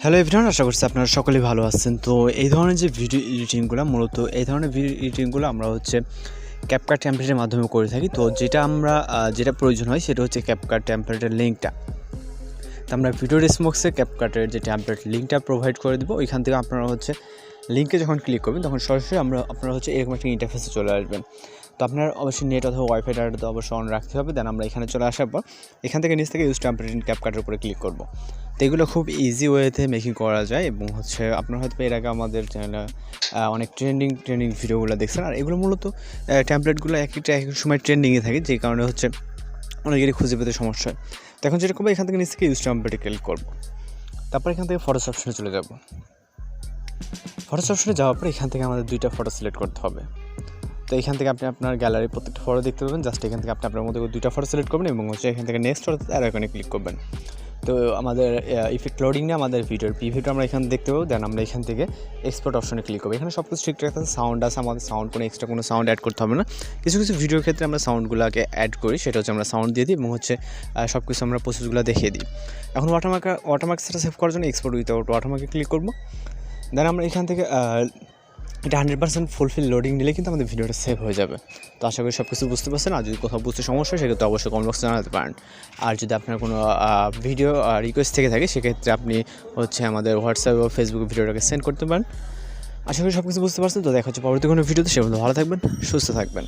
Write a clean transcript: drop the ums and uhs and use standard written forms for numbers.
Hello everyone, আশা করছি আপনারা সকলেই ভালো আছেন। তো এই ধরনের যে ভিডিও এডিটিংগুলো, মূলত এই ধরনের ভিডিও এডিটিংগুলো আমরা ক্যাপকাট টেমপ্লেটের মাধ্যমে করে থাকি। তো যেটা প্রয়োজন হয় সেটা হচ্ছে ক্যাপকাট টেমপ্লেটের লিঙ্কটা। তো আমরা ভিডিও ডেসক্রিপশনে ক্যাপকাটের যে টেমপ্লেট লিঙ্কটা প্রোভাইড করে দেবো। ওইখান থেকে আপনারা লিঙ্কে যখন ক্লিক করবেন তখন সরাসরি আপনারা এরকম একটা ইন্টারফেসে চলে আসবেন। তো আপনার অবশ্যই নেট অথবা ওয়াইফাই ডাটা তো অবশ্যই অন রাখতে হবে। দেন আমরা এখানে চলে আসার পর এখান থেকে নিচ থেকে ইউজ টেমপ্লেট ইন ক্যাপকাটের উপরে ক্লিক করব। তো এগুলো খুব ইজি ওয়েতে মেকিং করা যায় এবং আপনারা হয়তো এর আগে আমাদের চ্যানেলে অনেক ট্রেন্ডিং ভিডিওগুলো দেখছেন। আর এগুলো মূলত টেমপ্লেটগুলো এক এক সময় ট্রেন্ডিংয়ে থাকে, যে কারণে অনেকেরই খুঁজে পেতে সমস্যা হয়। তো এখন যেটা করবো, এখান থেকে নিচ থেকে ইউজ টেমপ্লেটে ক্লিক করবো। তারপর এখান থেকে ফটোস অপশনে চলে যাব। ফটোস অপশনে যাওয়ার পর এখান থেকে আমাদের দুইটা ফটো সিলেক্ট করতে হবে। তো এখান থেকে আপনি আপনার গ্যালারির প্রত্যেকটা ফটো দেখতে পাবেন। জাস্ট এখান থেকে আপনি আপনার মধ্যে দুইটা ফটো সিলেক্ট করবেন এবং এখান থেকে নেক্সট অর্থাৎ আর এখানে ক্লিক করবেন। তো আমাদের ইফেক্ট লোডিং নিয়ে আমাদের ভিডিওর প্রিভিউটা আমরা এখানে দেখতে পাবো। দেন আমরা এখান থেকে এক্সপোর্ট অপশনে ক্লিক করবো। এখানে সব কিছু ঠিকঠাক আছে, সাউন্ড আছে, আমাদের সাউন্ড এক্সট্রা কোনো সাউন্ড অ্যাড করতে হবে না। কিছু ভিডিওর ক্ষেত্রে আমরা সাউন্ডগুলোকে অ্যাড করি, সেটা আমরা সাউন্ড দিয়ে দিই এবং সব কিছু আমরা প্রসেসগুলো দেখিয়ে দিই। এখন ওয়াটারমার্ক সেটা সেভ করার জন্য এক্সপোর্ট উইথআউট ওয়াটারমার্কে ক্লিক করবো। দেন আমরা এখান থেকে এটা 100% ফুলফিল লোডিং দিলে কিন্তু আমাদের ভিডিওটা সেভ হয়ে যাবে। তো আশা করি সব কিছু বুঝতে পারছেন। আর যদি কোথাও বুঝতে সমস্যা হয় সেক্ষেত্রে অবশ্যই কমেন্ট বক্সে জানাতে পারেন। আর যদি আপনার কোনো ভিডিও রিকোয়েস্ট থেকে থাকে সেক্ষেত্রে আপনি আমাদের হোয়াটসঅ্যাপ বা ফেসবুকে ভিডিওটাকে সেন্ড করতে পারেন। আশা করি সব কিছু বুঝতে পারছেন। তো দেখা হচ্ছে পরবর্তী কোনো ভিডিওতে। সে ভালো থাকবেন, সুস্থ থাকবেন।